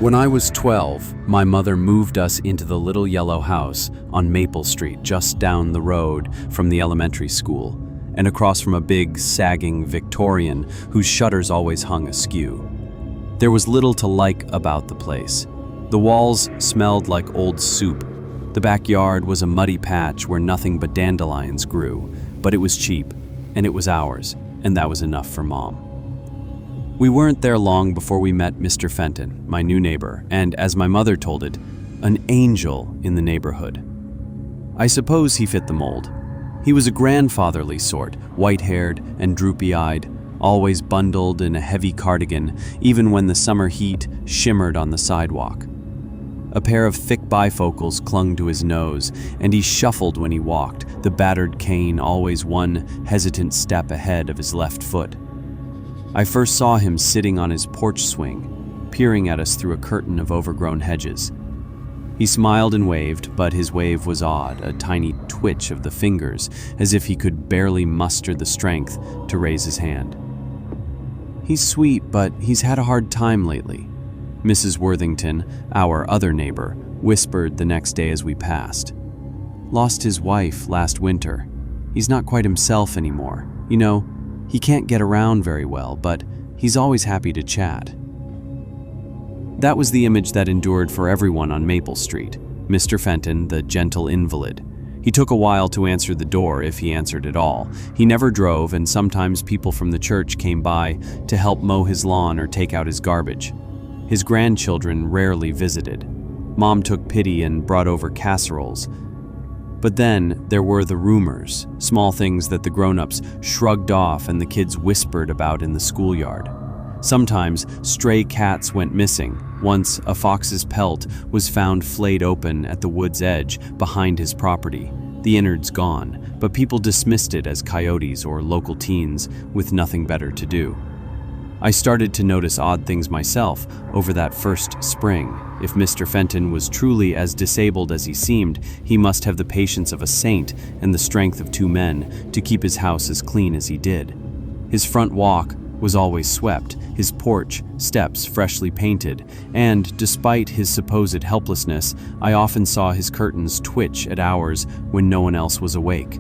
When I was 12, my mother moved us into the little yellow house on Maple Street, just down the road from the elementary school, and across from a big, sagging Victorian whose shutters always hung askew. There was little to like about the place. The walls smelled like old soup. The backyard was a muddy patch where nothing but dandelions grew, but it was cheap, and it was ours, and that was enough for Mom. We weren't there long before we met Mr. Fenton, my new neighbor, and, as my mother told it, an angel in the neighborhood. I suppose he fit the mold. He was a grandfatherly sort, white-haired and droopy-eyed, always bundled in a heavy cardigan, even when the summer heat shimmered on the sidewalk. A pair of thick bifocals clung to his nose, and he shuffled when he walked, the battered cane always one hesitant step ahead of his left foot. I first saw him sitting on his porch swing, peering at us through a curtain of overgrown hedges. He smiled and waved, but his wave was odd, a tiny twitch of the fingers, as if he could barely muster the strength to raise his hand. "He's sweet, but he's had a hard time lately," Mrs. Worthington, our other neighbor, whispered the next day as we passed. "Lost his wife last winter. He's not quite himself anymore. You know, he can't get around very well, but he's always happy to chat." That was the image that endured for everyone on Maple Street. Mr. Fenton, the gentle invalid. He took a while to answer the door, if he answered at all. He never drove, and sometimes people from the church came by to help mow his lawn or take out his garbage. His grandchildren rarely visited. Mom took pity and brought over casseroles. But then there were the rumors, small things that the grown-ups shrugged off and the kids whispered about in the schoolyard. Sometimes stray cats went missing. Once a fox's pelt was found flayed open at the wood's edge behind his property, the innards gone, but people dismissed it as coyotes or local teens with nothing better to do. I started to notice odd things myself over that first spring. If Mr. Fenton was truly as disabled as he seemed, he must have the patience of a saint and the strength of two men to keep his house as clean as he did. His front walk was always swept, his porch steps freshly painted, and despite his supposed helplessness, I often saw his curtains twitch at hours when no one else was awake.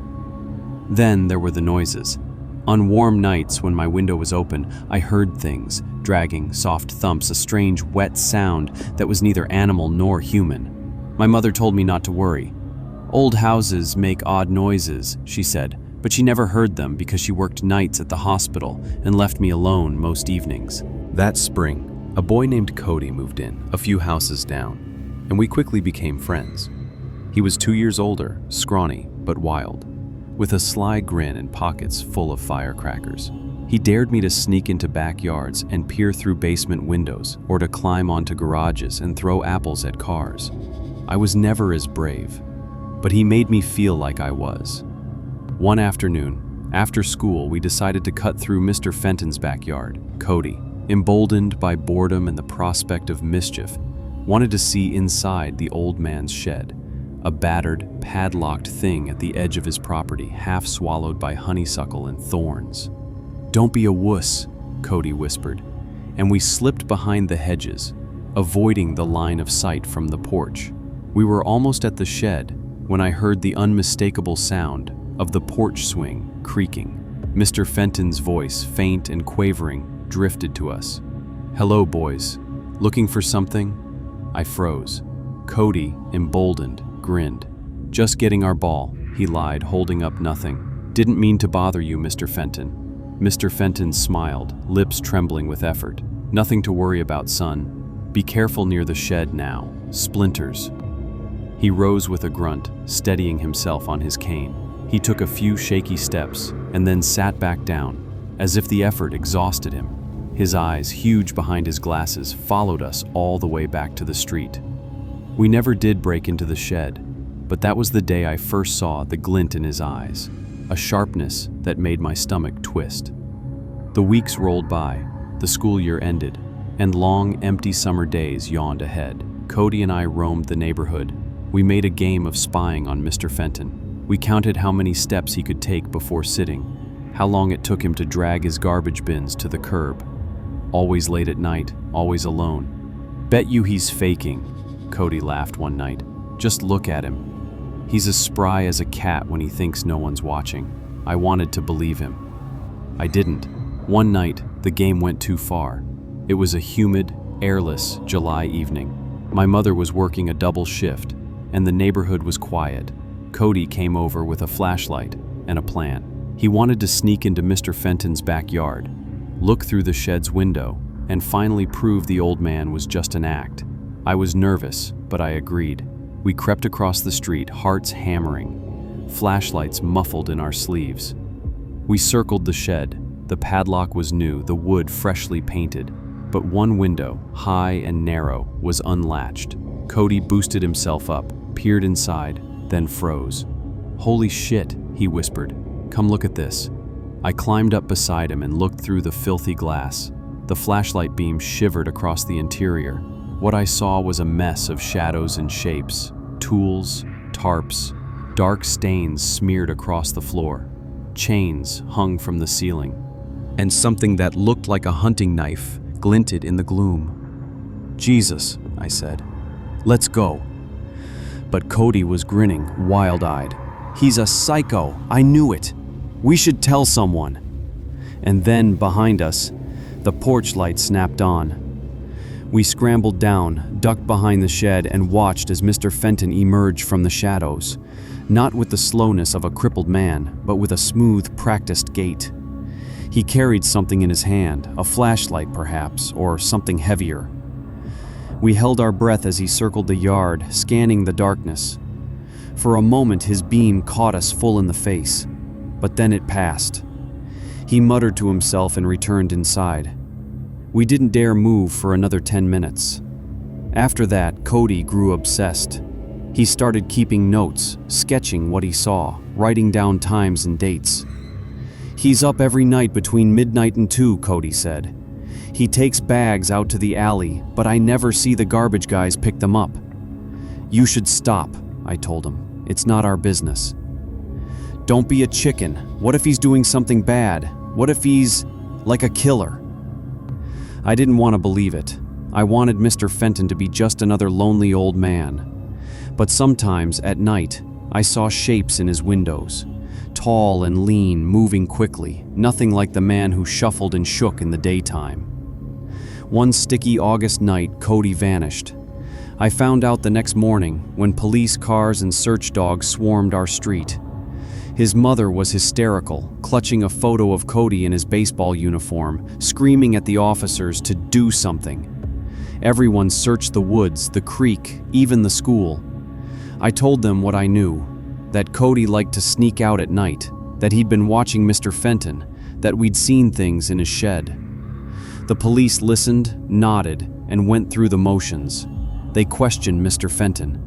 Then there were the noises. On warm nights when my window was open, I heard things, dragging, soft thumps, a strange, wet sound that was neither animal nor human. My mother told me not to worry. "Old houses make odd noises," she said, but she never heard them because she worked nights at the hospital and left me alone most evenings. That spring, a boy named Cody moved in, a few houses down, and we quickly became friends. He was 2 years older, scrawny, but wild, with a sly grin and pockets full of firecrackers. He dared me to sneak into backyards and peer through basement windows, or to climb onto garages and throw apples at cars. I was never as brave, but he made me feel like I was. One afternoon, after school, we decided to cut through Mr. Fenton's backyard. Cody, emboldened by boredom and the prospect of mischief, wanted to see inside the old man's shed. A battered, padlocked thing at the edge of his property, half swallowed by honeysuckle and thorns. "Don't be a wuss," Cody whispered, and we slipped behind the hedges, avoiding the line of sight from the porch. We were almost at the shed when I heard the unmistakable sound of the porch swing creaking. Mr. Fenton's voice, faint and quavering, drifted to us. "Hello, boys. Looking for something?" I froze. Cody, emboldened, grinned. "Just getting our ball," he lied, holding up nothing. "Didn't mean to bother you, Mr. Fenton." Mr. Fenton smiled, lips trembling with effort. "Nothing to worry about, son. Be careful near the shed now. Splinters." He rose with a grunt, steadying himself on his cane. He took a few shaky steps and then sat back down, as if the effort exhausted him. His eyes, huge behind his glasses, followed us all the way back to the street. We never did break into the shed, but that was the day I first saw the glint in his eyes, a sharpness that made my stomach twist. The weeks rolled by, the school year ended, and long, empty summer days yawned ahead. Cody and I roamed the neighborhood. We made a game of spying on Mr. Fenton. We counted how many steps he could take before sitting, how long it took him to drag his garbage bins to the curb. Always late at night, always alone. bet you he's faking, Cody laughed one night. Just look at him. He's as spry as a cat when he thinks no one's watching. I wanted to believe him. I didn't. One night, the game went too far. It was a humid, airless July evening. My mother was working a double shift, and the neighborhood was quiet. Cody came over with a flashlight and a plan. He wanted to sneak into Mr. Fenton's backyard, look through the shed's window, and finally prove the old man was just an act. I was nervous, but I agreed. We crept across the street, hearts hammering, flashlights muffled in our sleeves. We circled the shed. The padlock was new, the wood freshly painted, but one window, high and narrow, was unlatched. Cody boosted himself up, peered inside, then froze. "Holy shit," he whispered. "Come look at this." I climbed up beside him and looked through the filthy glass. The flashlight beam shivered across the interior. What I saw was a mess of shadows and shapes, tools, tarps, dark stains smeared across the floor. Chains hung from the ceiling, and something that looked like a hunting knife glinted in the gloom. "Jesus," I said. "Let's go." But Cody was grinning, wild-eyed. "He's a psycho, I knew it. We should tell someone." And then, behind us, the porch light snapped on. We scrambled down, ducked behind the shed, and watched as Mr. Fenton emerged from the shadows, not with the slowness of a crippled man, but with a smooth, practiced gait. He carried something in his hand, a flashlight perhaps, or something heavier. We held our breath as he circled the yard, scanning the darkness. For a moment his beam caught us full in the face, but then it passed. He muttered to himself and returned inside. We didn't dare move for another 10 minutes. After that, Cody grew obsessed. He started keeping notes, sketching what he saw, writing down times and dates. "He's up every night between midnight and 2, Cody said. He takes bags out to the alley, but I never see the garbage guys pick them up." "You should stop," I told him. "It's not our business." "Don't be a chicken. What if he's doing something bad? What if he's like a killer?" I didn't want to believe it. I wanted Mr. Fenton to be just another lonely old man. But sometimes, at night, I saw shapes in his windows. Tall and lean, moving quickly, nothing like the man who shuffled and shook in the daytime. One sticky August night, Cody vanished. I found out the next morning when police cars and search dogs swarmed our street. His mother was hysterical, clutching a photo of Cody in his baseball uniform, screaming at the officers to do something. Everyone searched the woods, the creek, even the school. I told them what I knew, that Cody liked to sneak out at night, that he'd been watching Mr. Fenton, that we'd seen things in his shed. The police listened, nodded, and went through the motions. They questioned Mr. Fenton.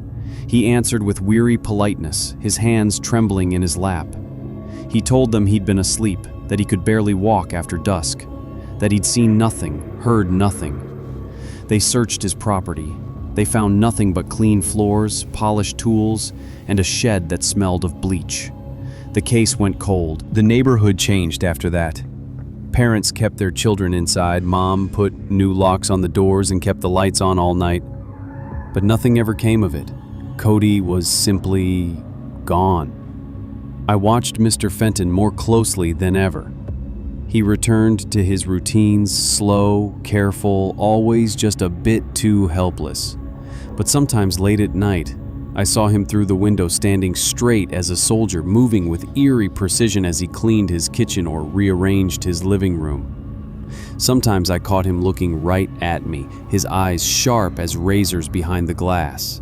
He answered with weary politeness, his hands trembling in his lap. He told them he'd been asleep, that he could barely walk after dusk, that he'd seen nothing, heard nothing. They searched his property. They found nothing but clean floors, polished tools, and a shed that smelled of bleach. The case went cold. The neighborhood changed after that. Parents kept their children inside. Mom put new locks on the doors and kept the lights on all night. But nothing ever came of it. Cody was simply gone. I watched Mr. Fenton more closely than ever. He returned to his routines, slow, careful, always just a bit too helpless. But sometimes late at night, I saw him through the window standing straight as a soldier, moving with eerie precision as he cleaned his kitchen or rearranged his living room. Sometimes I caught him looking right at me, his eyes sharp as razors behind the glass.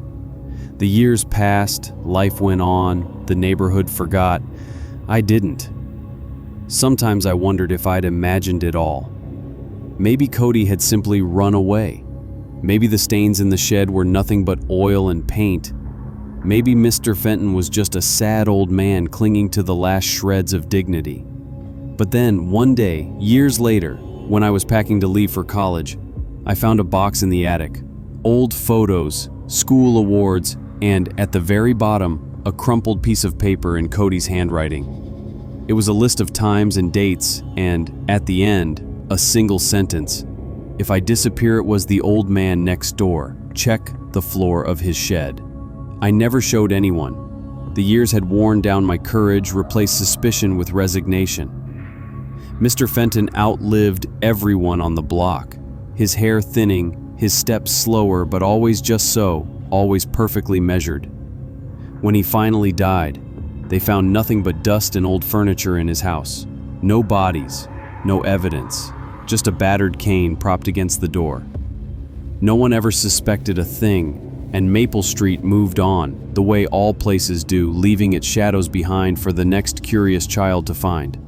The years passed, life went on, the neighborhood forgot. I didn't. Sometimes I wondered if I'd imagined it all. Maybe Cody had simply run away. Maybe the stains in the shed were nothing but oil and paint. Maybe Mr. Fenton was just a sad old man clinging to the last shreds of dignity. But then, one day, years later, when I was packing to leave for college, I found a box in the attic. Old photos, school awards, and at the very bottom, a crumpled piece of paper in Cody's handwriting. It was a list of times and dates, and at the end, a single sentence. If I disappear, it was the old man next door. Check the floor of his shed. I never showed anyone. The years had worn down my courage, replaced suspicion with resignation. Mr. Fenton outlived everyone on the block. His hair thinning, his steps slower, but always just so, always perfectly measured. When he finally died, they found nothing but dust and old furniture in his house. No bodies, no evidence, just a battered cane propped against the door. No one ever suspected a thing, and Maple Street moved on, the way all places do, leaving its shadows behind for the next curious child to find.